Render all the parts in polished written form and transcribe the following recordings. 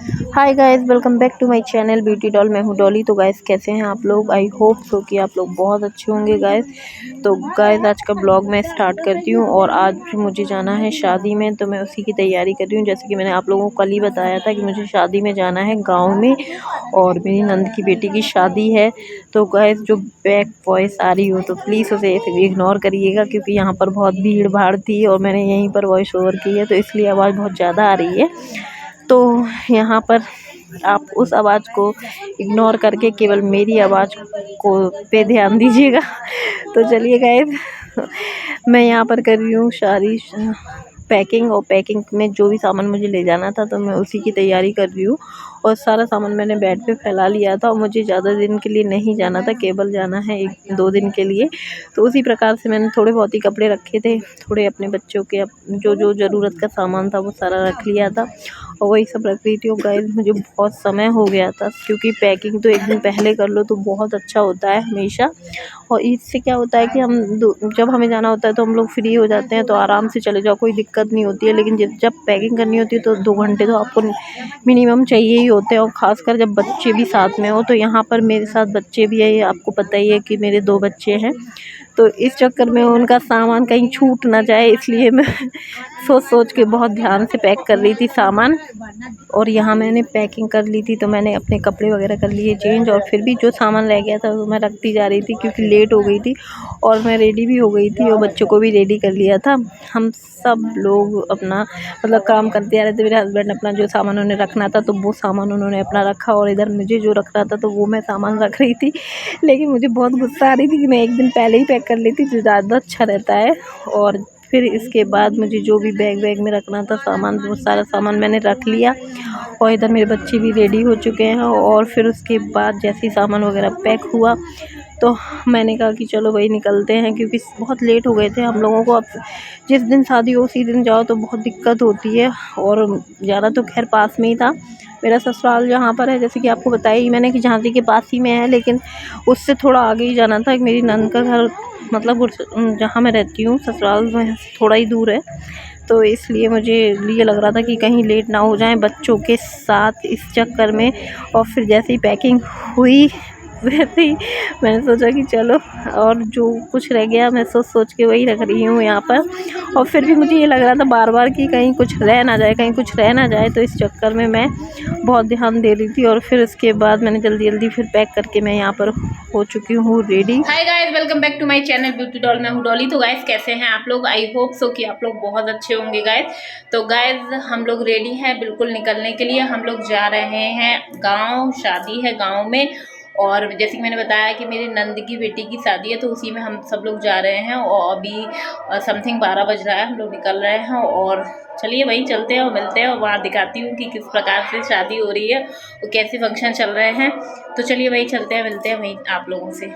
Hi guys, welcome back to my channel Beauty Doll. मैं हूँ डॉली। तो गाइस कैसे हैं आप लोग? आई होप सो कि आप लोग बहुत अच्छे होंगे गाइस। तो गाइस आज का ब्लॉग मैं स्टार्ट करती हूँ और आज मुझे जाना है शादी में, तो मैं उसी की तैयारी कर रही हूँ। जैसे कि मैंने आप लोगों को कल ही बताया था कि मुझे शादी में जाना है गाँव में, और मेरी नंद की बेटी की शादी है। तो गाइस जो बैक वॉइस आ रही हो तो प्लीज़ उसे इग्नोर करिएगा, क्योंकि यहाँ पर बहुत भीड़ भाड़ थी और मैंने यहीं पर वॉइस ओवर की है, तो इसलिए आवाज़ बहुत ज़्यादा आ रही है। तो यहाँ पर आप उस आवाज़ को इग्नोर करके केवल मेरी आवाज़ को पे ध्यान दीजिएगा। तो चलिए गाइस, मैं यहाँ पर कर रही हूँ सारी पैकिंग, और पैकिंग में जो भी सामान मुझे ले जाना था तो मैं उसी की तैयारी कर रही हूँ। और सारा सामान मैंने बेड पे फैला लिया था, और मुझे ज़्यादा दिन के लिए नहीं जाना था, केवल जाना है 1-2 दिन के लिए। तो उसी प्रकार से मैंने थोड़े बहुत ही कपड़े रखे थे, थोड़े अपने बच्चों के जो जो ज़रूरत का सामान था वो सारा रख लिया था, और वही सब रख रही थी। और गाइस मुझे बहुत समय हो गया था, क्योंकि पैकिंग तो एक दिन पहले कर लो तो बहुत अच्छा होता है हमेशा। और इससे क्या होता है कि जब हमें जाना होता है तो हम लोग फ्री हो जाते हैं, तो आराम से चले जाओ, कोई दिक्कत नहीं होती है। लेकिन जब पैकिंग करनी होती है तो 2 घंटे तो आपको मिनिमम चाहिए ही होते हैं, और ख़ासकर जब बच्चे भी साथ में हो। तो यहाँ पर मेरे साथ बच्चे भी है, ये आपको पता ही है कि मेरे 2 बच्चे हैं। तो इस चक्कर में उनका सामान कहीं छूट ना जाए, इसलिए मैं सोच सोच के बहुत ध्यान से पैक कर रही थी सामान। और यहाँ मैंने पैकिंग कर ली थी, तो मैंने अपने कपड़े वगैरह कर लिए चेंज, और फिर भी जो सामान रह गया था वो मैं रखती जा रही थी, क्योंकि लेट हो गई थी और मैं रेडी भी हो गई थी और बच्चों को भी रेडी कर लिया था। हम सब लोग अपना मतलब काम करते आ रहे थे। मेरे हस्बैंड अपना जो सामान उन्हें रखना था तो वो सामान उन्होंने अपना रखा, और इधर मुझे जो रखना था तो वो मैं सामान रख रही थी। लेकिन मुझे बहुत गुस्सा आ रही थी कि मैं एक दिन पहले ही पैक कर लेती तो ज़्यादा अच्छा रहता है। और फिर इसके बाद मुझे जो भी बैग में रखना था सामान, वो सारा सामान मैंने रख लिया। और इधर मेरे बच्चे भी रेडी हो चुके हैं, और फिर उसके बाद जैसे ही सामान वगैरह पैक हुआ तो मैंने कहा कि चलो भाई निकलते हैं, क्योंकि बहुत लेट हो गए थे हम लोगों को। अब जिस दिन शादी हो उसी दिन जाओ तो बहुत दिक्कत होती है। और ज़्यादा तो खैर पास में ही था मेरा ससुराल, जहाँ पर है जैसे कि आपको बताया ही मैंने कि झांसी के पास ही में है, लेकिन उससे थोड़ा आगे ही जाना था। मेरी नंद का घर मतलब जहाँ मैं रहती हूँ ससुराल में थोड़ा ही दूर है, तो इसलिए मुझे ये लग रहा था कि कहीं लेट ना हो जाए बच्चों के साथ इस चक्कर में। और फिर जैसे ही पैकिंग हुई वैसे ही मैंने सोचा कि चलो, और जो कुछ रह गया मैं सोच सोच के वही रख रही हूँ यहाँ पर। और फिर भी मुझे ये लग रहा था बार बार कि कहीं कुछ रह ना जाए, कहीं कुछ रह ना जाए, तो इस चक्कर में मैं बहुत ध्यान दे रही थी। और फिर उसके बाद मैंने जल्दी जल्दी फिर पैक करके मैं यहाँ पर हो चुकी हूँ ready. Hi guys, welcome back to my channel Beauty Doll. मैं हूँ डॉली। तो गाइस कैसे हैं आप लोग? आई होप सो कि आप लोग बहुत अच्छे होंगे गाइस। तो गाइस हम लोग रेडी हैं बिल्कुल निकलने के लिए। हम लोग जा रहे हैं गांव, शादी है गांव में। और जैसे कि मैंने बताया कि मेरी नंद की बेटी की शादी है, तो उसी में हम सब लोग जा रहे हैं। और अभी समथिंग 12 बज रहा है, हम लोग निकल रहे हैं। और चलिए वहीं चलते हैं और मिलते हैं, और वहाँ दिखाती हूँ कि किस प्रकार से शादी हो रही है और कैसे फंक्शन चल रहे हैं। तो चलिए वहीं चलते हैं, मिलते हैं वहीं आप लोगों से।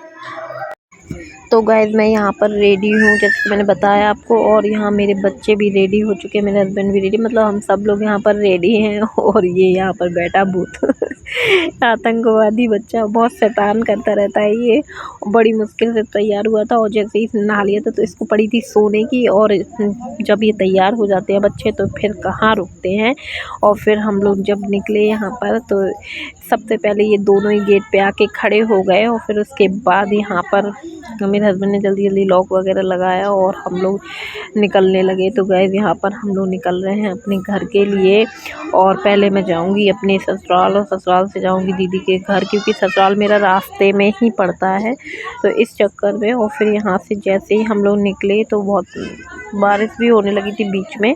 तो गाइज़ मैं यहाँ पर रेडी हूँ जैसे कि मैंने बताया आपको, और यहाँ मेरे बच्चे भी रेडी हो चुके हैं, मेरे हस्बैंड भी रेडी, मतलब हम सब लोग यहाँ पर रेडी हैं। और ये यहाँ पर बैठा भूत आतंकवादी बच्चा, बहुत शैतान करता रहता है ये। बड़ी मुश्किल से तैयार हुआ था, और जैसे ही इसने नहा लिया था तो इसको पड़ी थी सोने की। और जब ये तैयार हो जाते हैं बच्चे तो फिर कहाँ रुकते हैं। और फिर हम लोग जब निकले यहाँ पर तो सबसे पहले ये दोनों ही गेट पे आके खड़े हो गए, और फिर उसके बाद यहाँ पर मेरे हस्बैंड ने जल्दी जल्दी लॉक वगैरह लगाया और हम लोग निकलने लगे। तो गाइस यहाँ पर हम लोग निकल रहे हैं अपने घर के लिए। और पहले मैं जाऊंगी अपने ससुराल, और ससुराल से जाऊंगी दीदी के घर, क्योंकि ससुराल मेरा रास्ते में ही पड़ता है। तो इस चक्कर में, और फिर यहाँ से जैसे ही हम लोग निकले तो बहुत बारिश भी होने लगी थी बीच में।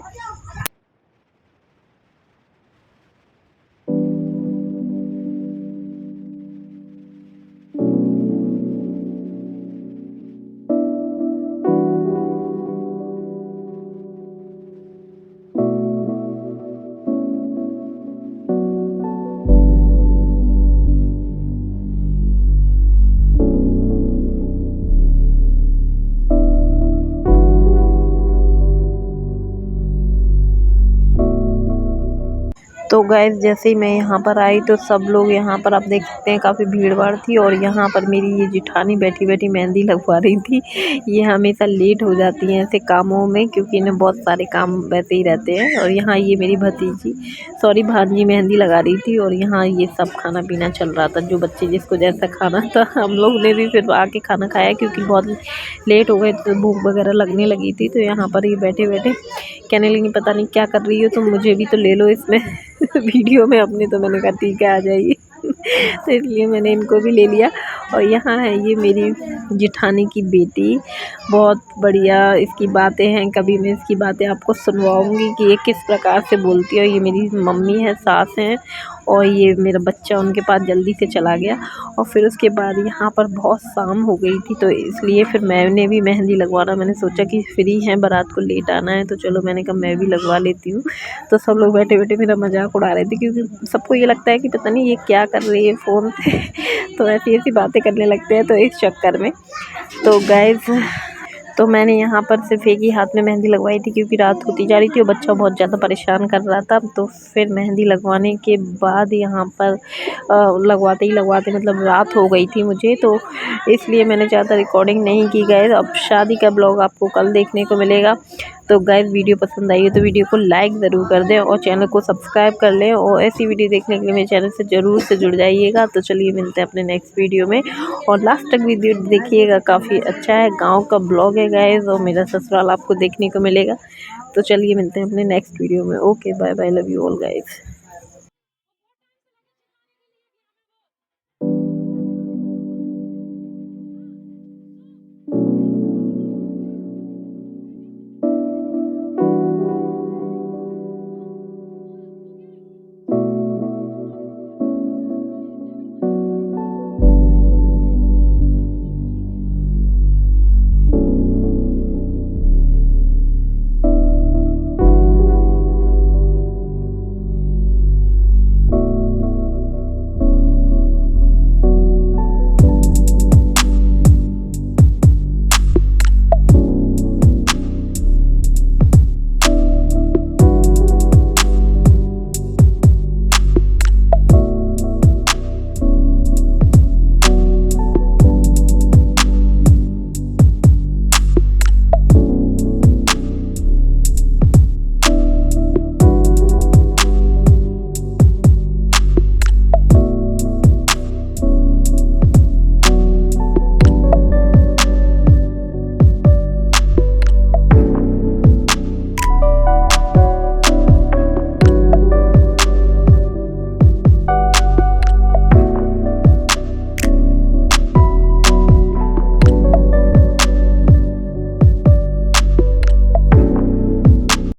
तो गाइस जैसे ही मैं यहाँ पर आई तो सब लोग यहाँ पर आप देख सकते हैं काफ़ी भीड़ भाड़ थी। और यहाँ पर मेरी ये जेठानी बैठी बैठी मेहंदी लगवा रही थी। ये हमेशा लेट हो जाती हैं ऐसे कामों में, क्योंकि इन्हें बहुत सारे काम वैसे ही रहते हैं। और यहाँ ये मेरी भतीजी भांजी मेहंदी लगा रही थी। और यहाँ ये सब खाना पीना चल रहा था, जो बच्चे जिसको जैसा खाना था। हम लोग ने भी फिर आके खाना खाया, क्योंकि बहुत लेट हो गए तो भूख वगैरह लगने लगी थी। तो यहाँ पर ये बैठे बैठे कहने लगी पता नहीं क्या कर रही हो तुम, मुझे भी तो ले लो इसमें वीडियो में अपने। तो मैंने कहा ठीक है आ जाइए तो इसलिए मैंने इनको भी ले लिया। और यहाँ है ये मेरी जेठानी की बेटी, बहुत बढ़िया इसकी बातें हैं। कभी मैं इसकी बातें आपको सुनवाऊंगी कि ये किस प्रकार से बोलती है। ये मेरी मम्मी है, सास हैं, और ये मेरा बच्चा उनके पास जल्दी से चला गया। और फिर उसके बाद यहाँ पर बहुत शाम हो गई थी, तो इसलिए फिर मैंने भी मेहंदी लगवाना, मैंने सोचा कि फ्री हैं, बारात को लेट आना है, तो चलो मैंने कहा मैं भी लगवा लेती हूँ। तो सब लोग बैठे बैठे मेरा मजाक उड़ा रहे थे, क्योंकि सबको ये लगता है कि पता नहीं ये क्या कर रही है फ़ोन पे तो ऐसी ऐसी बातें करने लगते हैं, तो इस चक्कर में। तो गाइस तो मैंने यहाँ पर सिर्फ एक ही हाथ में मेहंदी लगवाई थी, क्योंकि रात होती जा रही थी और बच्चा बहुत ज़्यादा परेशान कर रहा था। तो फिर मेहंदी लगवाने के बाद यहाँ पर लगवाते ही लगवाते मतलब रात हो गई थी मुझे, तो इसलिए मैंने ज़्यादा रिकॉर्डिंग नहीं की। गाइस अब शादी का ब्लॉग आपको कल देखने को मिलेगा। तो गाइस वीडियो पसंद आई है तो वीडियो को लाइक ज़रूर कर दें और चैनल को सब्सक्राइब कर लें। और ऐसी वीडियो देखने के लिए मेरे चैनल से ज़रूर से जुड़ जाइएगा। तो चलिए मिलते हैं अपने नेक्स्ट वीडियो में, और लास्ट तक वीडियो देखिएगा, काफ़ी अच्छा है। गांव का ब्लॉग है गाइस, और मेरा ससुराल आपको देखने को मिलेगा। तो चलिए मिलते हैं अपने नेक्स्ट वीडियो में। Okay bye bye, love you all guys.